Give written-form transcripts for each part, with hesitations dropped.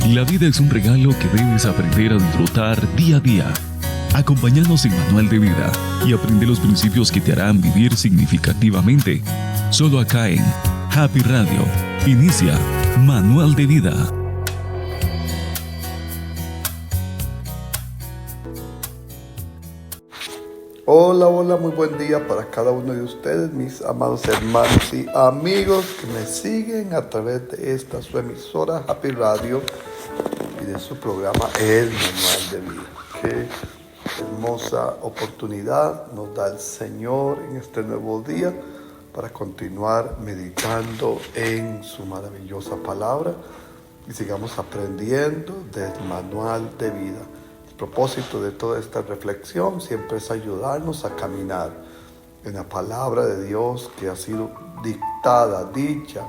La vida es un regalo que debes aprender a disfrutar día a día. Acompáñanos en Manual de Vida y aprende los principios que te harán vivir significativamente. Solo acá en Happy Radio. Inicia Manual de Vida. Hola, muy buen día para cada uno de ustedes, mis amados hermanos y amigos que me siguen a través de esta su emisora Happy Radio y de su programa El Manual de Vida. Qué hermosa oportunidad nos da el Señor en este nuevo día para continuar meditando en su maravillosa palabra y sigamos aprendiendo del Manual de Vida. El propósito de toda esta reflexión siempre es ayudarnos a caminar en la palabra de Dios que ha sido dictada, dicha,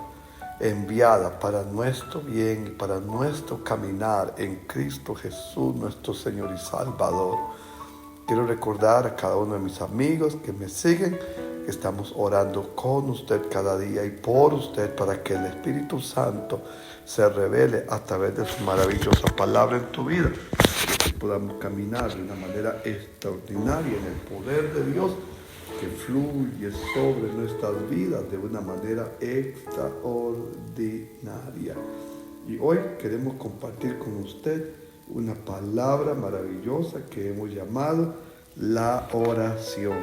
enviada para nuestro bien y para nuestro caminar en Cristo Jesús, nuestro Señor y Salvador. Quiero recordar a cada uno de mis amigos que me siguen que estamos orando con usted cada día y por usted para que el Espíritu Santo se revele a través de su maravillosa palabra en tu vida. Que podamos caminar de una manera extraordinaria en el poder de Dios que fluye sobre nuestras vidas de una manera extraordinaria. Y hoy queremos compartir con usted una palabra maravillosa que hemos llamado la oración.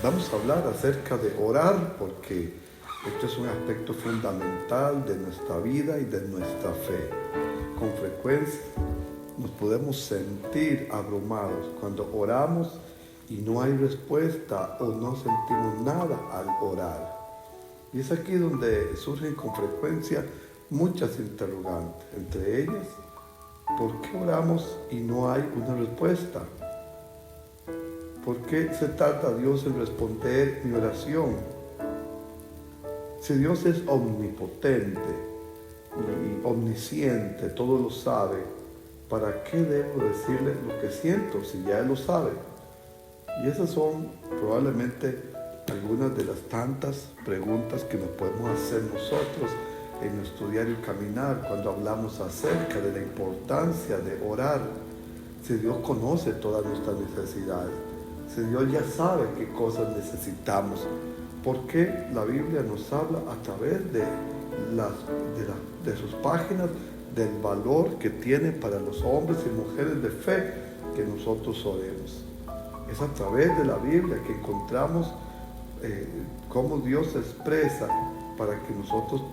Vamos a hablar acerca de orar porque esto es un aspecto fundamental de nuestra vida y de nuestra fe. Con frecuencia nos podemos sentir abrumados cuando oramos y no hay respuesta o no sentimos nada al orar. Y es aquí donde surgen con frecuencia muchas interrogantes, entre ellas, ¿por qué oramos y no hay una respuesta? ¿Por qué se tarda Dios en responder mi oración? Si Dios es omnipotente y omnisciente, todo lo sabe, ¿para qué debo decirle lo que siento si ya Él lo sabe? Y esas son probablemente algunas de las tantas preguntas que nos podemos hacer nosotros en nuestro diario caminar cuando hablamos acerca de la importancia de orar. Si Dios conoce todas nuestras necesidades, si Dios ya sabe qué cosas necesitamos, ¿por qué la Biblia nos habla a través de sus páginas del valor que tiene para los hombres y mujeres de fe que nosotros oremos? Es a través de la Biblia que encontramos cómo Dios se expresa para que nosotros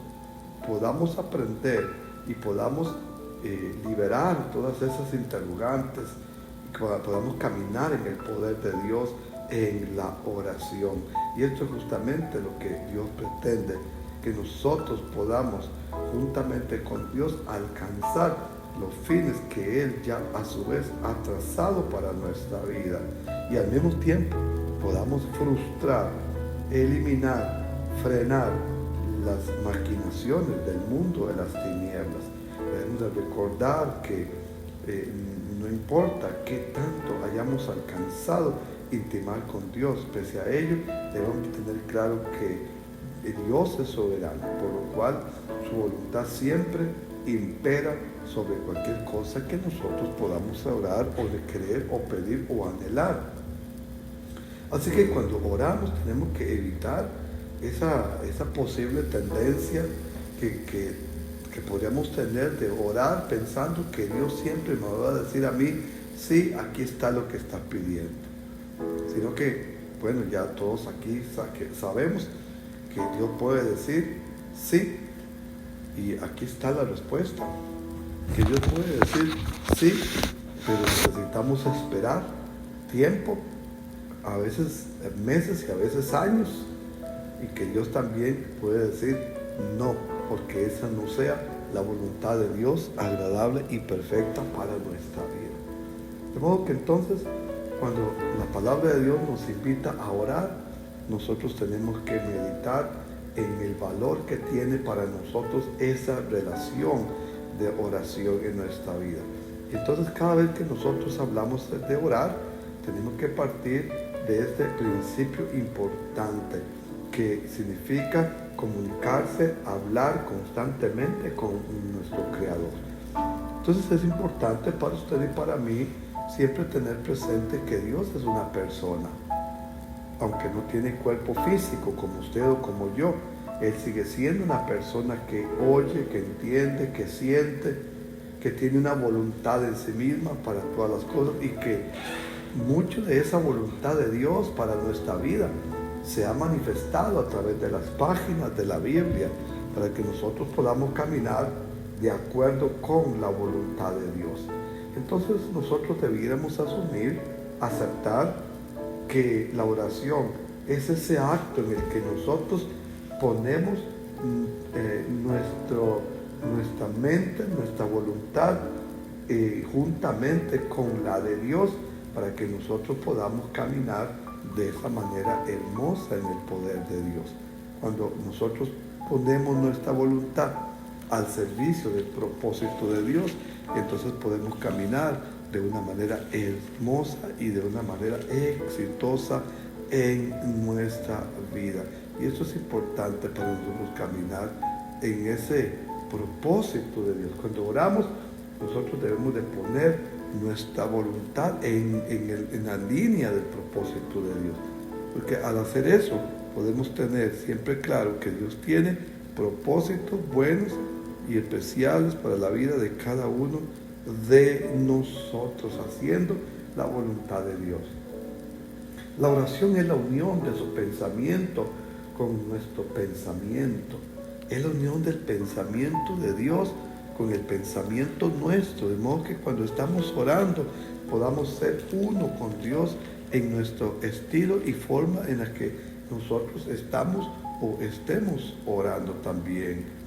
podamos aprender y podamos liberar todas esas interrogantes y que podamos caminar en el poder de Dios en la oración. Y esto es justamente lo que Dios pretende, que nosotros podamos juntamente con Dios alcanzar los fines que Él ya a su vez ha trazado para nuestra vida y al mismo tiempo podamos frustrar, eliminar, frenar las maquinaciones del mundo de las tinieblas. Debemos de recordar que no importa qué tanto hayamos alcanzado intimar con Dios, pese a ello debemos tener claro que Dios es soberano, por lo cual su voluntad siempre impera sobre cualquier cosa que nosotros podamos orar o requerir o pedir o anhelar. Así que cuando oramos tenemos que evitar esa posible tendencia que podríamos tener de orar pensando que Dios siempre me va a decir a mí, sí, aquí está lo que estás pidiendo. Sino que, bueno, ya todos aquí sabemos que Dios puede decir sí, y aquí está la respuesta. Que Dios puede decir sí, pero necesitamos esperar tiempo, a veces meses y a veces años, y que Dios también puede decir no, porque esa no sea la voluntad de Dios agradable y perfecta para nuestra vida. De modo que entonces, cuando la palabra de Dios nos invita a orar, nosotros tenemos que meditar en el valor que tiene para nosotros esa relación de oración en nuestra vida. Entonces, cada vez que nosotros hablamos de orar, tenemos que partir de este principio importante que significa comunicarse, hablar constantemente con nuestro Creador. Entonces es importante para usted y para mí siempre tener presente que Dios es una persona. Aunque no tiene cuerpo físico como usted o como yo, Él sigue siendo una persona que oye, que entiende, que siente, que tiene una voluntad en sí misma para todas las cosas y que mucho de esa voluntad de Dios para nuestra vida se ha manifestado a través de las páginas de la Biblia para que nosotros podamos caminar de acuerdo con la voluntad de Dios. Entonces nosotros debiéramos asumir, aceptar que la oración es ese acto en el que nosotros ponemos nuestra mente, nuestra voluntad juntamente con la de Dios para que nosotros podamos caminar de esa manera hermosa en el poder de Dios. Cuando nosotros ponemos nuestra voluntad al servicio del propósito de Dios, entonces podemos caminar de una manera hermosa y de una manera exitosa en nuestra vida. Y eso es importante para nosotros caminar en ese propósito de Dios. Cuando oramos, nosotros debemos de poner nuestra voluntad en la línea del propósito de Dios. Porque al hacer eso, podemos tener siempre claro que Dios tiene propósitos buenos y especiales para la vida de cada uno de nosotros, haciendo la voluntad de Dios. La oración es la unión de su pensamiento con nuestro pensamiento. Es la unión del pensamiento de Dios con el pensamiento nuestro, de modo que cuando estamos orando podamos ser uno con Dios en nuestro estilo y forma en la que nosotros estamos o estemos orando también.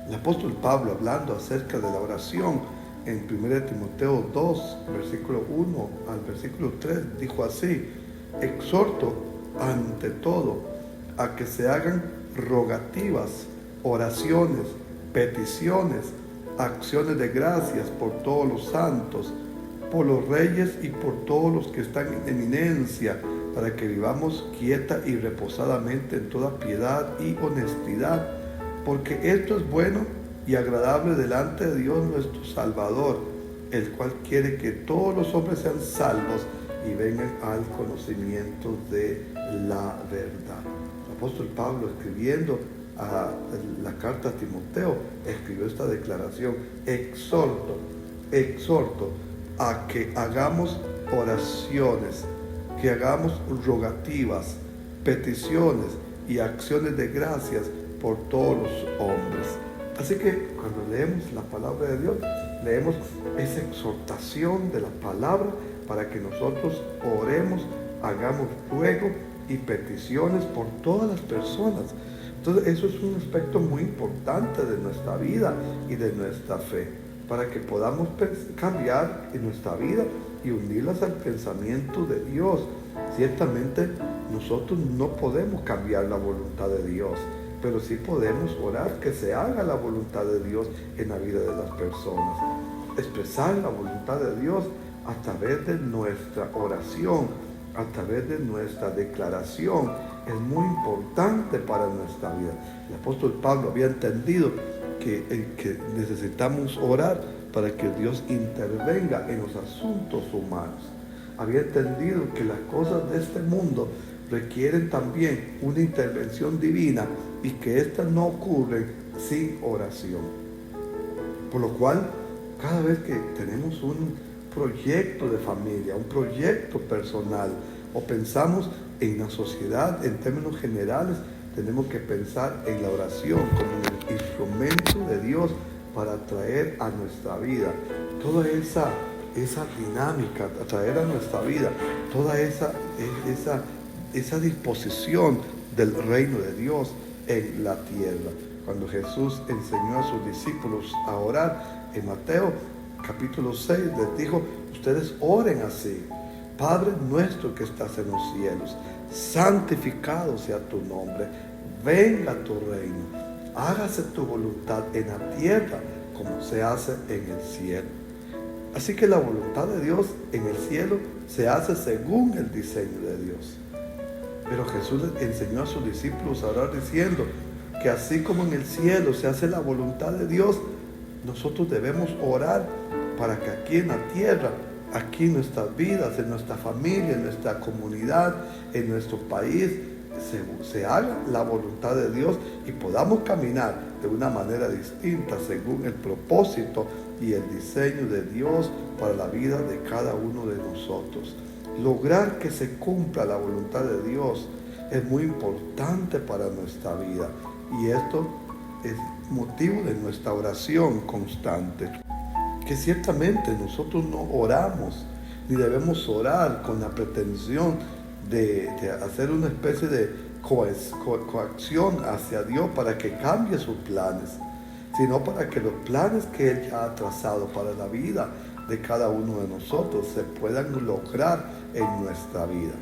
El apóstol Pablo, hablando acerca de la oración en 1 Timoteo 2, versículo 1 al versículo 3, dijo así: exhorto ante todo a que se hagan rogativas, oraciones, peticiones, acciones de gracias por todos los santos, por los reyes y por todos los que están en eminencia, para que vivamos quieta y reposadamente en toda piedad y honestidad, porque esto es bueno y agradable delante de Dios nuestro Salvador, el cual quiere que todos los hombres sean salvos y vengan al conocimiento de la verdad. El apóstol Pablo, escribiendo la carta a Timoteo, escribió esta declaración: exhorto a que hagamos oraciones, que hagamos rogativas, peticiones y acciones de gracias por todos los hombres. Así que cuando leemos la palabra de Dios, leemos esa exhortación de la palabra para que nosotros oremos, hagamos ruego y peticiones por todas las personas. Entonces eso es un aspecto muy importante de nuestra vida y de nuestra fe, para que podamos cambiar en nuestra vida y unirlas al pensamiento de Dios. Ciertamente nosotros no podemos cambiar la voluntad de Dios, pero sí podemos orar que se haga la voluntad de Dios en la vida de las personas. Expresar la voluntad de Dios a través de nuestra oración, a través de nuestra declaración, es muy importante para nuestra vida. El apóstol Pablo había entendido que necesitamos orar para que Dios intervenga en los asuntos humanos. Había entendido que las cosas de este mundo requieren también una intervención divina y que éstas no ocurren sin oración. Por lo cual, cada vez que tenemos un proyecto de familia, un proyecto personal, o pensamos en la sociedad en términos generales, tenemos que pensar en la oración como el instrumento de Dios para traer a nuestra vida toda esa dinámica, traer a nuestra vida toda esa disposición del reino de Dios en la tierra. Cuando Jesús enseñó a sus discípulos a orar en Mateo capítulo 6, les dijo: ustedes oren así: Padre nuestro que estás en los cielos, santificado sea tu nombre, venga tu reino, hágase tu voluntad en la tierra como se hace en el cielo. Así que la voluntad de Dios en el cielo se hace según el diseño de Dios. Pero Jesús les enseñó a sus discípulos a orar diciendo que así como en el cielo se hace la voluntad de Dios, nosotros debemos orar para que aquí en la tierra, aquí en nuestras vidas, en nuestra familia, en nuestra comunidad, en nuestro país, se haga la voluntad de Dios y podamos caminar de una manera distinta según el propósito y el diseño de Dios para la vida de cada uno de nosotros. Lograr que se cumpla la voluntad de Dios es muy importante para nuestra vida, y esto es motivo de nuestra oración constante. Que ciertamente nosotros no oramos, ni debemos orar con la pretensión de hacer una especie de coacción hacia Dios para que cambie sus planes, sino para que los planes que Él ya ha trazado para la vida de cada uno de nosotros se puedan lograr en nuestra vida.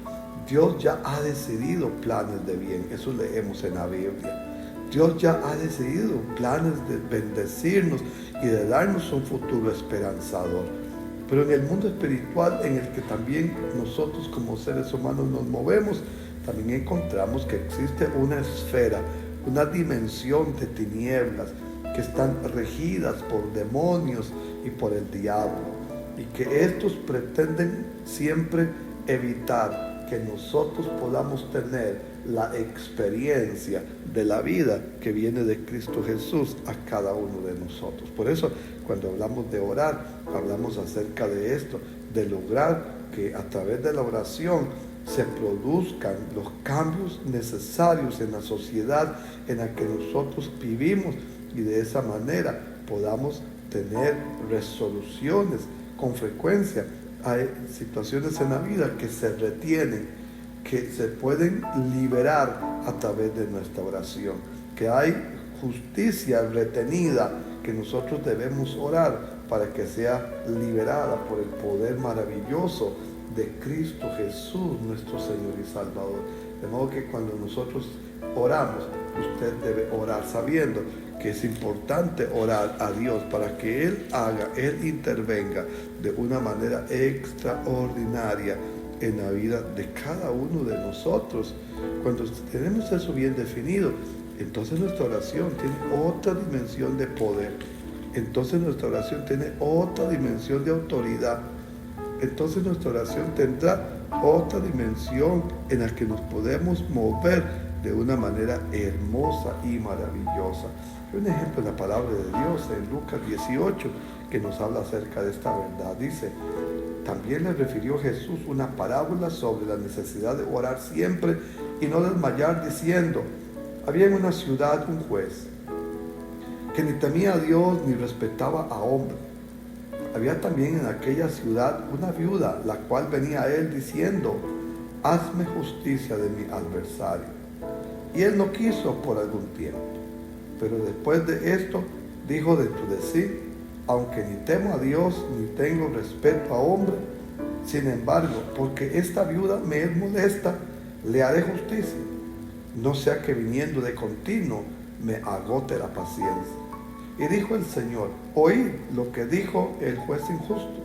Dios ya ha decidido planes de bien, eso leemos en la Biblia. Dios ya ha decidido planes de bendecirnos y de darnos un futuro esperanzador. Pero en el mundo espiritual en el que también nosotros como seres humanos nos movemos, también encontramos que existe una esfera, una dimensión de tinieblas que están regidas por demonios y por el diablo, y que estos pretenden siempre evitar que nosotros podamos tener la experiencia de la vida que viene de Cristo Jesús a cada uno de nosotros. Por eso, cuando hablamos de orar, hablamos acerca de esto, de lograr que a través de la oración se produzcan los cambios necesarios en la sociedad en la que nosotros vivimos, y de esa manera podamos tener resoluciones. Con frecuencia hay situaciones en la vida que se retienen, que se pueden liberar a través de nuestra oración, que hay justicia retenida que nosotros debemos orar para que sea liberada por el poder maravilloso de Cristo Jesús, nuestro Señor y Salvador. De modo que cuando nosotros oramos, usted debe orar sabiendo que es importante orar a Dios para que Él intervenga de una manera extraordinaria en la vida de cada uno de nosotros. Cuando tenemos eso bien definido, entonces nuestra oración tiene otra dimensión de poder. Entonces nuestra oración tiene otra dimensión de autoridad. Entonces nuestra oración tendrá otra dimensión en la que nos podemos mover de una manera hermosa y maravillosa. Hay un ejemplo en la palabra de Dios en Lucas 18 que nos habla acerca de esta verdad. Dice: también le refirió Jesús una parábola sobre la necesidad de orar siempre y no desmayar, diciendo: había en una ciudad un juez que ni temía a Dios ni respetaba a hombre. Había también en aquella ciudad una viuda, la cual venía a él diciendo: hazme justicia de mi adversario. Y él no quiso por algún tiempo. Pero después de esto dijo dentro de sí: aunque ni temo a Dios ni tengo respeto a hombre, sin embargo, porque esta viuda me es molesta, le haré justicia, no sea que viniendo de continuo me agote la paciencia. Y dijo el Señor: oíd lo que dijo el juez injusto.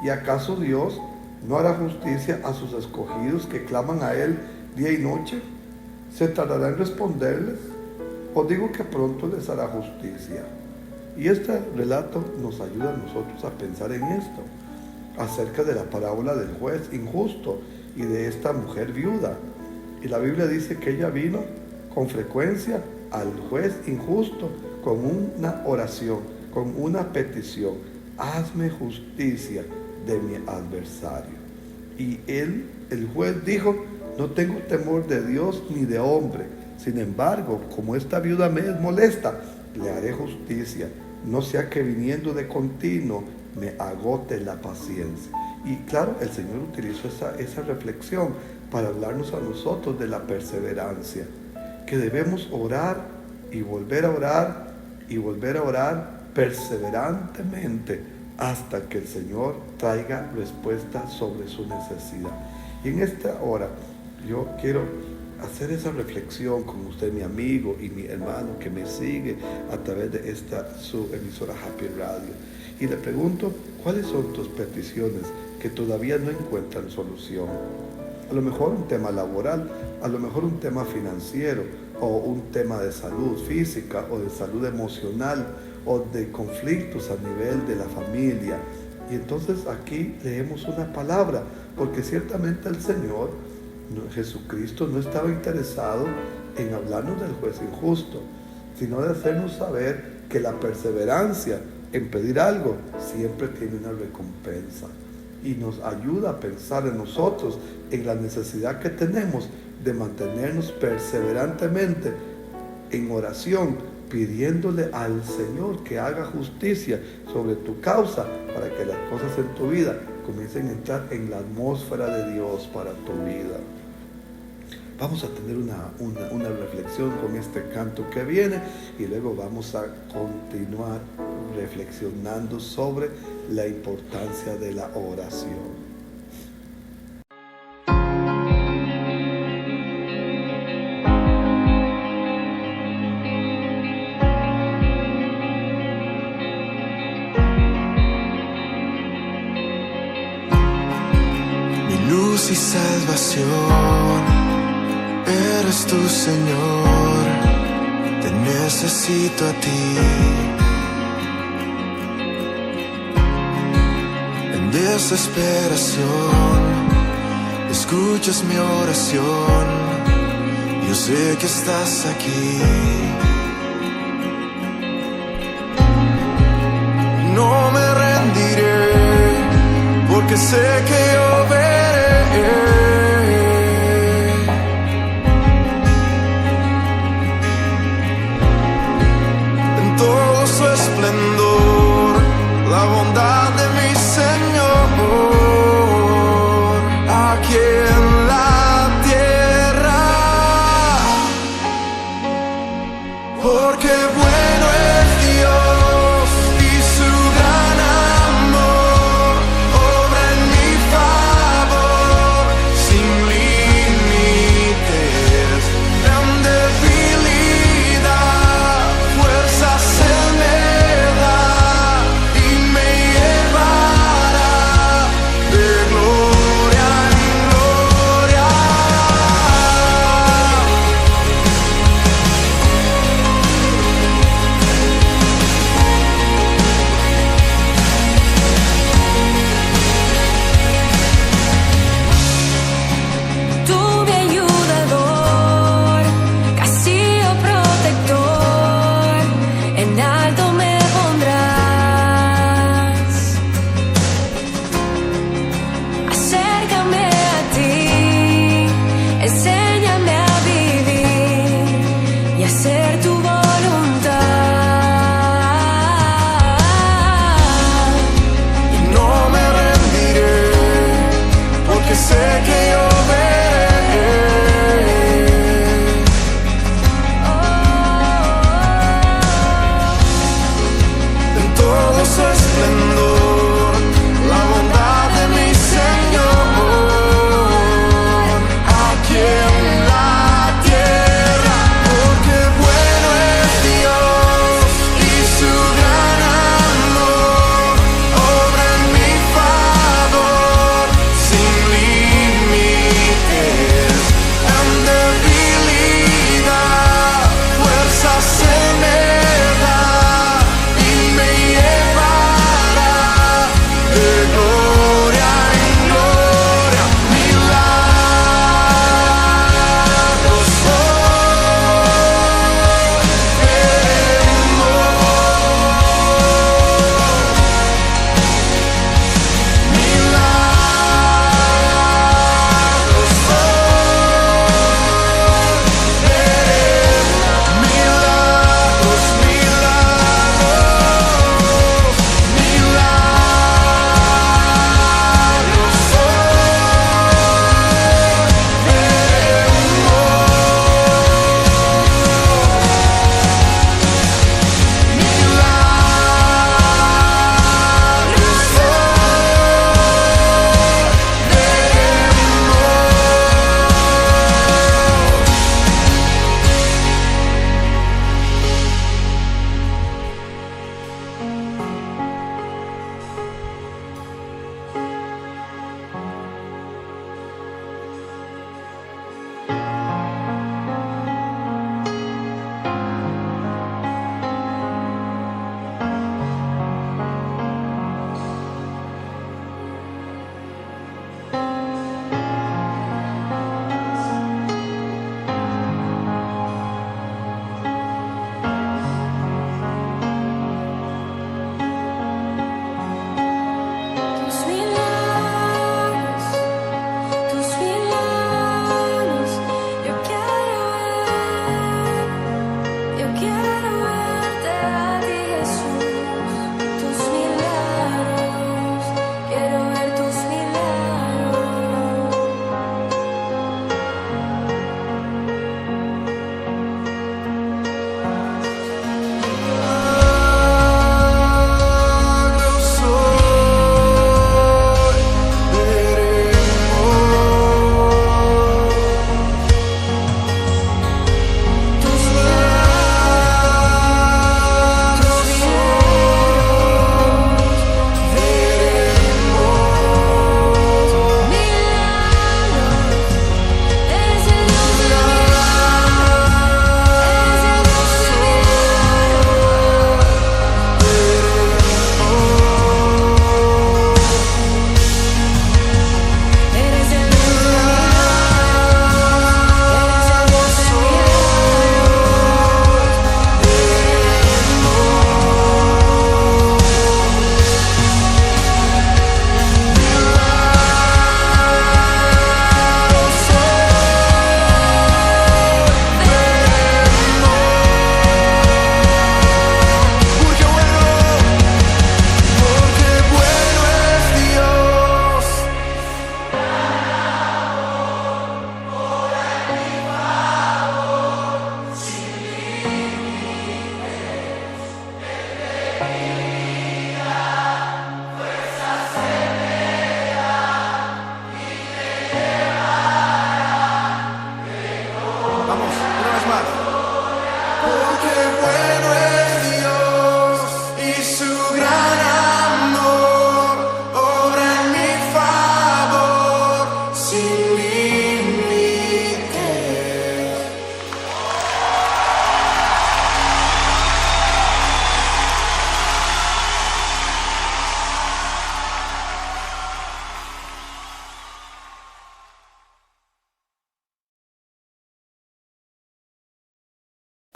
¿Y acaso Dios no hará justicia a sus escogidos que claman a Él día y noche? ¿Se tardará en responderles? Os digo que pronto les hará justicia. Y este relato nos ayuda a nosotros a pensar en esto, acerca de la parábola del juez injusto y de esta mujer viuda. Y la Biblia dice que ella vino con frecuencia al juez injusto con una oración, con una petición: hazme justicia de mi adversario. Y el juez dijo: no tengo temor de Dios ni de hombre. Sin embargo, como esta viuda me es molesta, le haré justicia, no sea que viniendo de continuo me agote la paciencia. Y claro, el Señor utilizó esa reflexión para hablarnos a nosotros de la perseverancia, que debemos orar y volver a orar y volver a orar perseverantemente hasta que el Señor traiga respuesta sobre su necesidad. Y en esta hora yo quiero hacer esa reflexión con usted, mi amigo y mi hermano que me sigue a través de esta su emisora Happy Radio, y le pregunto: ¿cuáles son tus peticiones que todavía no encuentran solución? A lo mejor un tema laboral, a lo mejor un tema financiero, o un tema de salud física o de salud emocional, o de conflictos a nivel de la familia. Y entonces aquí leemos una palabra, porque ciertamente el Señor, Jesucristo, no estaba interesado en hablarnos del juez injusto, sino de hacernos saber que la perseverancia en pedir algo siempre tiene una recompensa, y nos ayuda a pensar en nosotros, en la necesidad que tenemos de mantenernos perseverantemente en oración, pidiéndole al Señor que haga justicia sobre tu causa, para que las cosas en tu vida comiencen a entrar en la atmósfera de Dios para tu vida. Vamos a tener una reflexión con este canto que viene, y luego vamos a continuar reflexionando sobre la importancia de la oración. Mi luz y salvación, eres tu Señor, te necesito a ti. En desesperación, escuchas mi oración, yo sé que estás aquí. No me rendiré, porque sé que yo veré su esplendor, la bondad de mi Señor, aquí en la tierra, porque bueno es Dios y su gran amor obra en mi favor.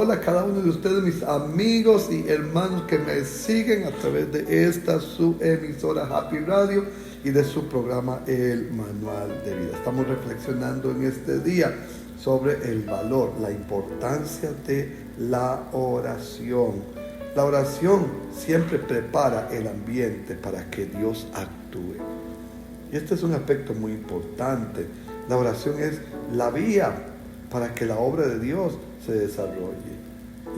hola a cada uno de ustedes, mis amigos y hermanos que me siguen a través de esta su emisora Happy Radio y de su programa El Manual de Vida. Estamos reflexionando en este día sobre el valor, la importancia de la oración. La oración siempre prepara el ambiente para que Dios actúe. Y este es un aspecto muy importante. La oración es la vía para que la obra de Dios se desarrolle.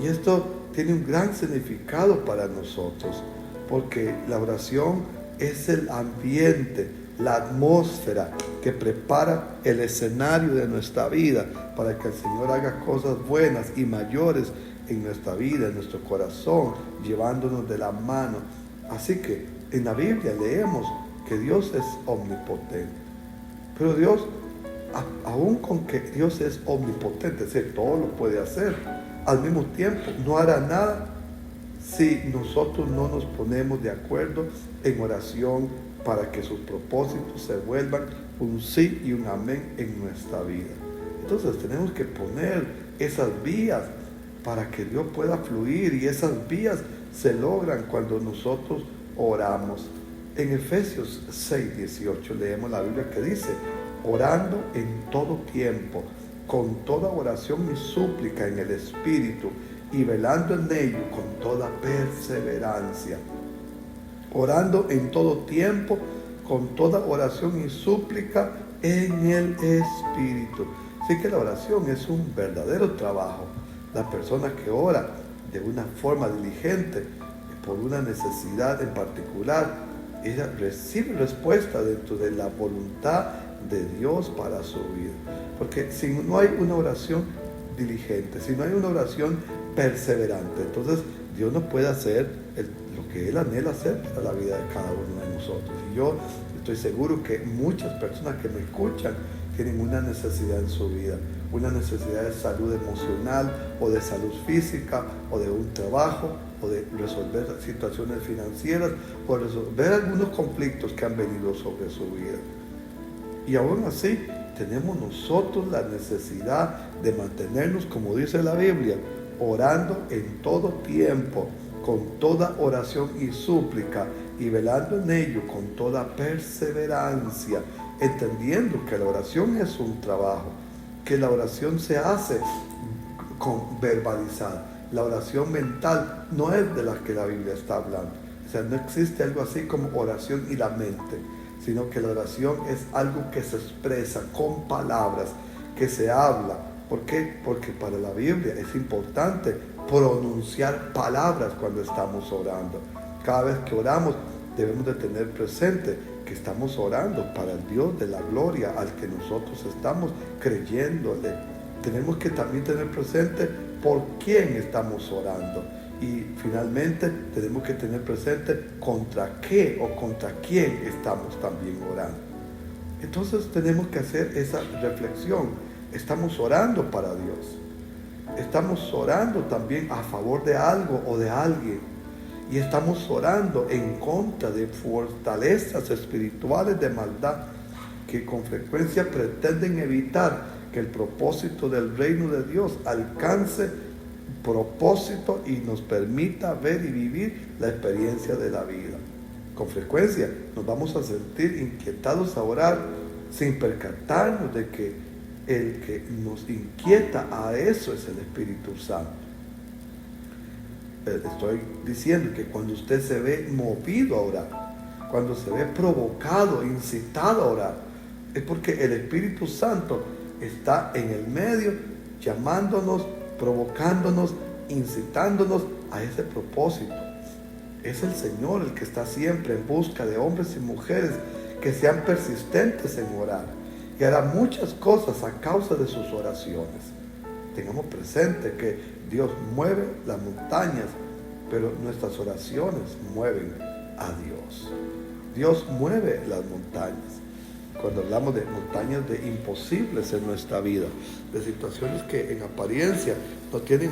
Y esto tiene un gran significado para nosotros, porque la oración es el ambiente, la atmósfera que prepara el escenario de nuestra vida para que el Señor haga cosas buenas y mayores en nuestra vida, en nuestro corazón, llevándonos de la mano. Así que en la Biblia leemos que Dios es omnipotente, pero Dios, aún con que Dios es omnipotente, es decir, todo lo puede hacer, al mismo tiempo no hará nada si nosotros no nos ponemos de acuerdo en oración para que sus propósitos se vuelvan un sí y un amén en nuestra vida. Entonces tenemos que poner esas vías para que Dios pueda fluir, y esas vías se logran cuando nosotros oramos. En Efesios 6:18 leemos la Biblia que dice: orando en todo tiempo, con toda oración y súplica en el Espíritu, y velando en ello con toda perseverancia. Orando en todo tiempo, con toda oración y súplica en el Espíritu. Así que la oración es un verdadero trabajo. La persona que ora de una forma diligente por una necesidad en particular, ella recibe respuesta dentro de la voluntad de Dios para su vida. Porque si no hay una oración diligente, si no hay una oración perseverante, entonces Dios no puede hacer lo que Él anhela hacer para la vida de cada uno de nosotros. Y yo estoy seguro que muchas personas que me escuchan tienen una necesidad en su vida, una necesidad de salud emocional o de salud física o de un trabajo o de resolver situaciones financieras o resolver algunos conflictos que han venido sobre su vida. Y aún así tenemos nosotros la necesidad de mantenernos, como dice la Biblia, orando en todo tiempo, con toda oración y súplica, y velando en ello con toda perseverancia, entendiendo que la oración es un trabajo, que la oración se hace con verbalizar. La oración mental no es de la que la Biblia está hablando. O sea, no existe algo así como oración y la mente, sino que la oración es algo que se expresa con palabras, que se habla. ¿Por qué? Porque para la Biblia es importante pronunciar palabras cuando estamos orando. Cada vez que oramos debemos de tener presente que estamos orando para el Dios de la gloria al que nosotros estamos creyéndole. Tenemos que también tener presente por quién estamos orando. Y finalmente tenemos que tener presente contra qué o contra quién estamos también orando. Entonces tenemos que hacer esa reflexión. Estamos orando para Dios. Estamos orando también a favor de algo o de alguien. Y estamos orando en contra de fortalezas espirituales de maldad que con frecuencia pretenden evitar que el propósito del reino de Dios alcance propósito y nos permita ver y vivir la experiencia de la vida. Con frecuencia nos vamos a sentir inquietados a orar sin percatarnos de que el que nos inquieta a eso es el Espíritu Santo. Estoy diciendo que cuando usted se ve movido a orar, cuando se ve provocado, incitado a orar, es porque el Espíritu Santo está en el medio, llamándonos, provocándonos, incitándonos a ese propósito. Es el Señor el que está siempre en busca de hombres y mujeres que sean persistentes en orar y hará muchas cosas a causa de sus oraciones. Tengamos presente que Dios mueve las montañas, pero nuestras oraciones mueven a Dios. Dios mueve las montañas. Cuando hablamos de montañas de imposibles en nuestra vida, de situaciones que en apariencia no tienen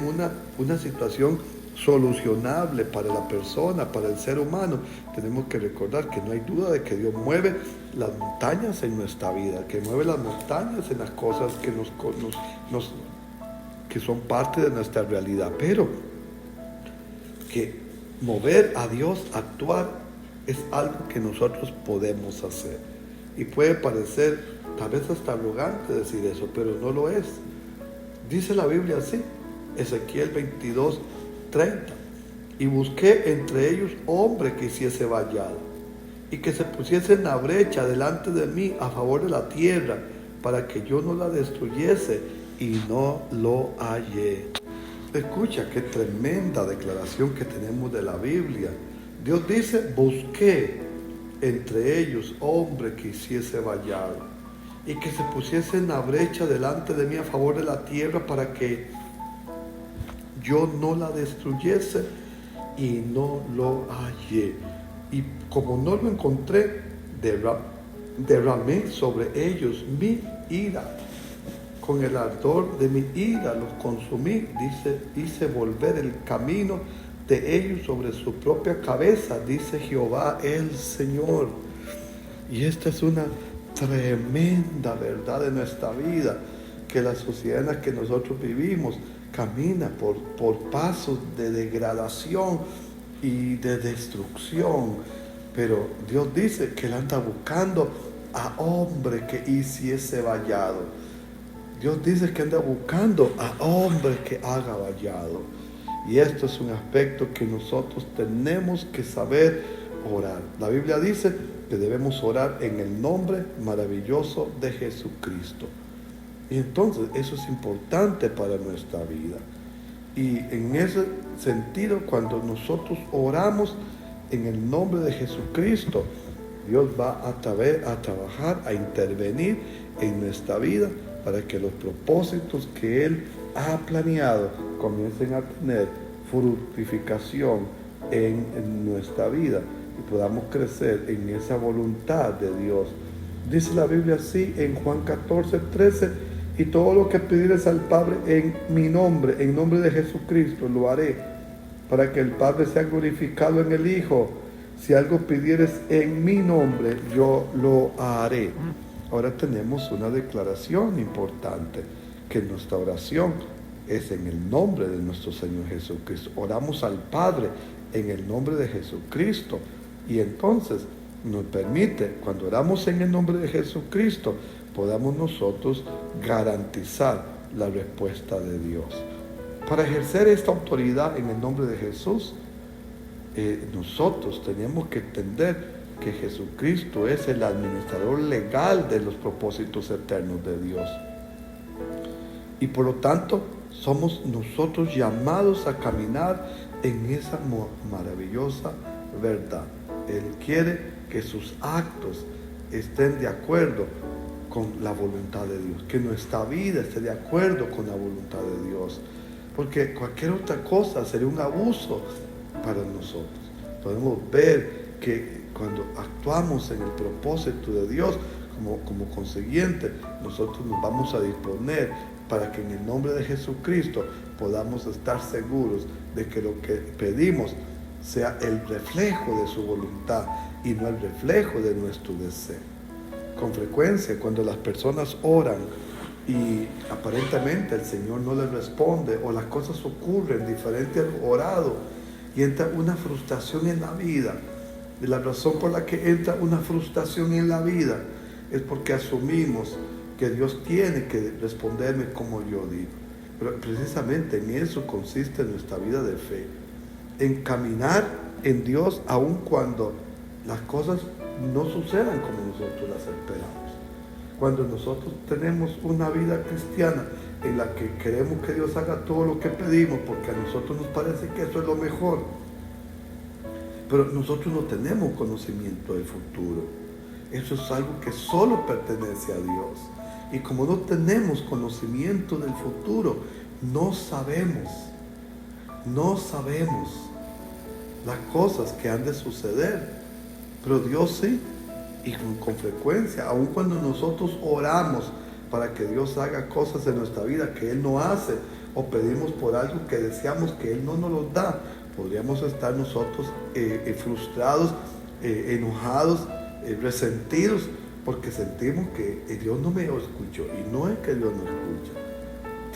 una situación solucionable para la persona, para el ser humano, tenemos que recordar que no hay duda de que Dios mueve las montañas en nuestra vida, que mueve las montañas en las cosas que que son parte de nuestra realidad, pero que mover a Dios, actuar, es algo que nosotros podemos hacer. Y puede parecer tal vez hasta arrogante decir eso, pero no lo es. Dice la Biblia así, Ezequiel 22:30, y busqué entre ellos hombre que hiciese vallado, y que se pusiese en la brecha delante de mí a favor de la tierra, para que yo no la destruyese, y no lo hallé. Escucha qué tremenda declaración que tenemos de la Biblia. Dios dice, busqué entre ellos hombre que hiciese vallado, y que se pusiese en la brecha delante de mí a favor de la tierra, para que yo no la destruyese, y no lo hallé. Y como no lo encontré, derramé sobre ellos mi ira. Con el ardor de mi ira los consumí. Dice, hice volver el camino de ellos sobre su propia cabeza, dice Jehová el Señor. Y esta es una tremenda verdad de nuestra vida, que la sociedad en la que nosotros vivimos camina por pasos de degradación y de destrucción, pero Dios dice que Él anda buscando a hombre que hiciese vallado. Dios dice que anda buscando a hombre que haga vallado. Y esto es un aspecto que nosotros tenemos que saber orar. La Biblia dice que debemos orar en el nombre maravilloso de Jesucristo. Y entonces eso es importante para nuestra vida. Y en ese sentido, cuando nosotros oramos en el nombre de Jesucristo, Dios va a trabajar, a intervenir en nuestra vida para que los propósitos que Él ha planeado comiencen a tener fructificación en nuestra vida y podamos crecer en esa voluntad de Dios. Dice la Biblia así en Juan 14:13, y todo lo que pidieres al Padre en mi nombre, en nombre de Jesucristo, lo haré, para que el Padre sea glorificado en el Hijo. Si algo pidieres en mi nombre, yo lo haré. Ahora tenemos una declaración importante, que nuestra oración es en el nombre de nuestro Señor Jesucristo. Oramos al Padre en el nombre de Jesucristo, y entonces nos permite, cuando oramos en el nombre de Jesucristo, podamos nosotros garantizar la respuesta de Dios. Para ejercer esta autoridad en el nombre de Jesús, nosotros tenemos que entender que Jesucristo es el administrador legal de los propósitos eternos de Dios. Y por lo tanto, somos nosotros llamados a caminar en esa maravillosa verdad. Él quiere que sus actos estén de acuerdo con la voluntad de Dios, que nuestra vida esté de acuerdo con la voluntad de Dios, porque cualquier otra cosa sería un abuso para nosotros. Podemos ver que cuando actuamos en el propósito de Dios, como consiguiente, nosotros nos vamos a disponer para que en el nombre de Jesucristo podamos estar seguros de que lo que pedimos sea el reflejo de su voluntad y no el reflejo de nuestro deseo. Con frecuencia, cuando las personas oran y aparentemente el Señor no les responde, o las cosas ocurren diferente a lo orado, y entra una frustración en la vida. Y la razón por la que entra una frustración en la vida es porque asumimos que Dios tiene que responderme como yo digo. Pero precisamente en eso consiste nuestra vida de fe, en caminar en Dios aun cuando las cosas no sucedan como nosotros las esperamos. Cuando nosotros tenemos una vida cristiana en la que queremos que Dios haga todo lo que pedimos porque a nosotros nos parece que eso es lo mejor, pero nosotros no tenemos conocimiento del futuro. Eso es algo que solo pertenece a Dios. Y como no tenemos conocimiento del futuro, no sabemos las cosas que han de suceder. Pero Dios sí, y con frecuencia, aun cuando nosotros oramos para que Dios haga cosas en nuestra vida que Él no hace, o pedimos por algo que deseamos que Él no nos lo da, podríamos estar nosotros frustrados, enojados, resentidos, porque sentimos que Dios no me escuchó. Y no es que Dios no escucha.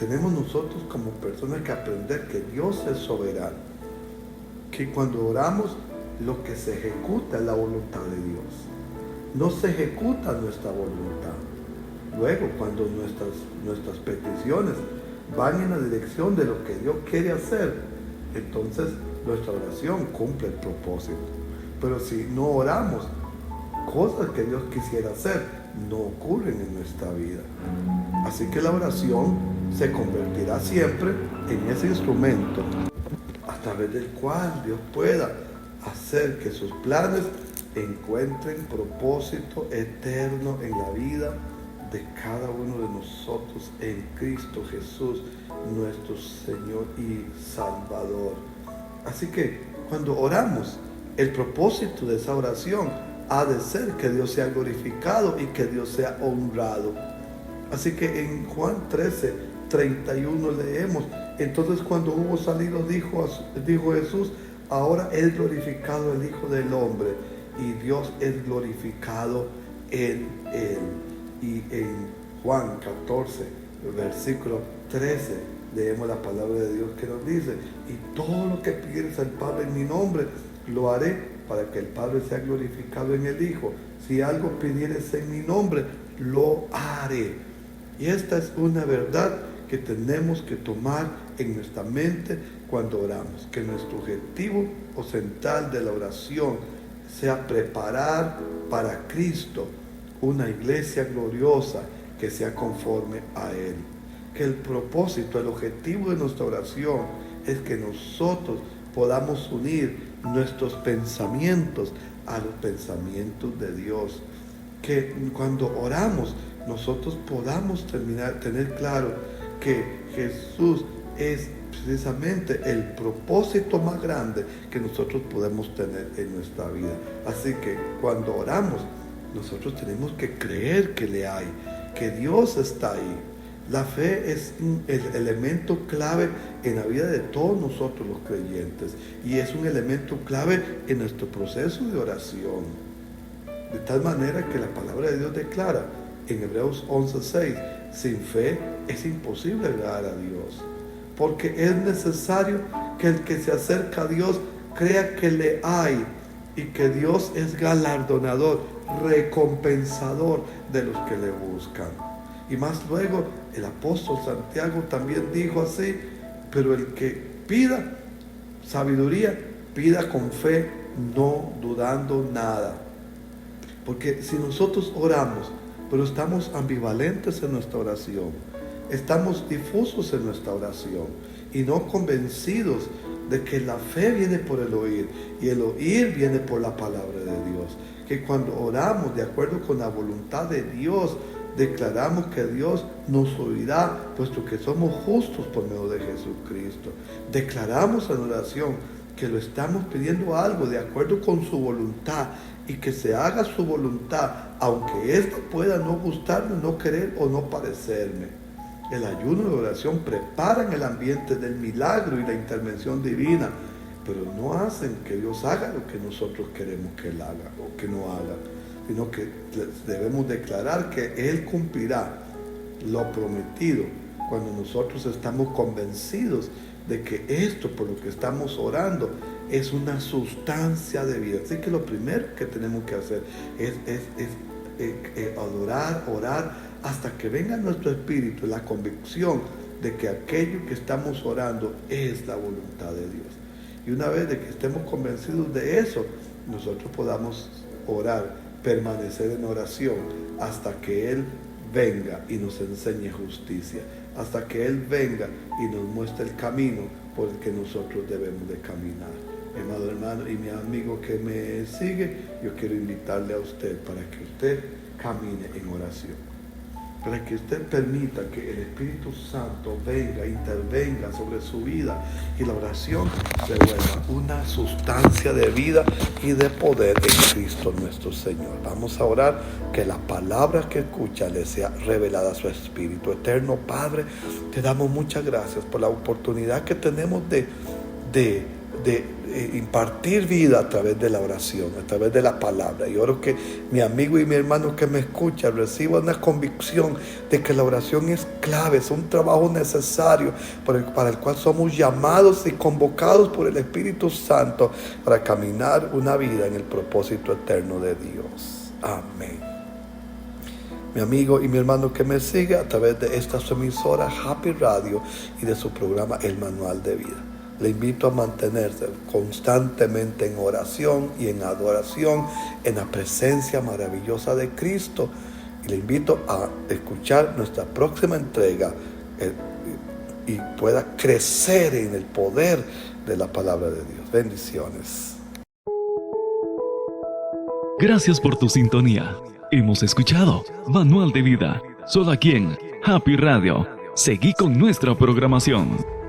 tenemos nosotros como personas que aprender que Dios es soberano, que cuando oramos lo que se ejecuta es la voluntad de Dios, no se ejecuta nuestra voluntad. Luego, cuando nuestras peticiones van en la dirección de lo que Dios quiere hacer, entonces nuestra oración cumple el propósito. Pero si no oramos, cosas que Dios quisiera hacer no ocurren en nuestra vida. Así que la oración se convertirá siempre en ese instrumento a través del cual Dios pueda hacer que sus planes encuentren propósito eterno en la vida de cada uno de nosotros en Cristo Jesús, nuestro Señor y Salvador. Así que cuando oramos, el propósito de esa oración ha de ser que Dios sea glorificado y que Dios sea honrado. Así que en Juan 13:31 leemos: entonces cuando hubo salido dijo Jesús: ahora es glorificado el Hijo del Hombre y Dios es glorificado en él. Y en Juan 14, versículo 13, leemos la palabra de Dios que nos dice: y todo lo que pidieres al Padre en mi nombre, lo haré para que el Padre sea glorificado en el Hijo. Si algo pidieres en mi nombre, lo haré. Y esta es una verdad que tenemos que tomar en nuestra mente cuando oramos, que nuestro objetivo o central de la oración sea preparar para Cristo una iglesia gloriosa que sea conforme a Él. Que el propósito, el objetivo de nuestra oración es que nosotros podamos unir nuestros pensamientos a los pensamientos de Dios. Que cuando oramos nosotros podamos tener claro que Jesús es precisamente el propósito más grande que nosotros podemos tener en nuestra vida. Así que cuando oramos, nosotros tenemos que creer que le hay, que Dios está ahí. La fe es el elemento clave en la vida de todos nosotros los creyentes y es un elemento clave en nuestro proceso de oración. De tal manera que la palabra de Dios declara en Hebreos 11:6: sin fe es imposible agradar a Dios, porque es necesario que el que se acerca a Dios crea que le hay y que Dios es galardonador, recompensador de los que le buscan. Y más luego el apóstol Santiago también dijo así: pero el que pida sabiduría, pida con fe, no dudando nada. Porque si nosotros oramos, pero estamos ambivalentes en nuestra oración, estamos difusos en nuestra oración y no convencidos de que la fe viene por el oír y el oír viene por la palabra de Dios, que cuando oramos de acuerdo con la voluntad de Dios, declaramos que Dios nos oirá, puesto que somos justos por medio de Jesucristo. Declaramos en oración que lo estamos pidiendo algo de acuerdo con su voluntad y que se haga su voluntad, aunque ésta pueda no gustarme, no querer o no parecerme. El ayuno y la oración preparan el ambiente del milagro y la intervención divina, pero no hacen que Dios haga lo que nosotros queremos que Él haga o que no haga, sino que debemos declarar que Él cumplirá lo prometido cuando nosotros estamos convencidos de que esto por lo que estamos orando es una sustancia de vida. Así que lo primero que tenemos que hacer es adorar, orar, hasta que venga nuestro espíritu la convicción de que aquello que estamos orando es la voluntad de Dios. Y una vez de que estemos convencidos de eso, nosotros podamos orar, permanecer en oración hasta que Él venga y nos enseñe justicia, hasta que Él venga y nos muestre el camino por el que nosotros debemos de caminar. Mi amado hermano y mi amigo que me sigue, yo quiero invitarle a usted para que usted camine en oración, para que usted permita que el Espíritu Santo venga, intervenga sobre su vida y la oración se vuelva una sustancia de vida y de poder en Cristo nuestro Señor. Vamos a orar que la palabra que escucha le sea revelada a su espíritu. Eterno Padre, te damos muchas gracias por la oportunidad que tenemos de impartir vida a través de la oración, a través de la palabra. Y oro que mi amigo y mi hermano que me escucha reciba una convicción de que la oración es clave, es un trabajo necesario para el cual somos llamados y convocados por el Espíritu Santo para caminar una vida en el propósito eterno de Dios. Amén. Mi amigo y mi hermano que me sigue a través de esta su emisora Happy Radio y de su programa El Manual de Vida. Le invito a mantenerse constantemente en oración y en adoración, en la presencia maravillosa de Cristo. Y le invito a escuchar nuestra próxima entrega y pueda crecer en el poder de la palabra de Dios. Bendiciones. Gracias por tu sintonía. Hemos escuchado Manual de Vida, solo aquí en Happy Radio. Seguí con nuestra programación.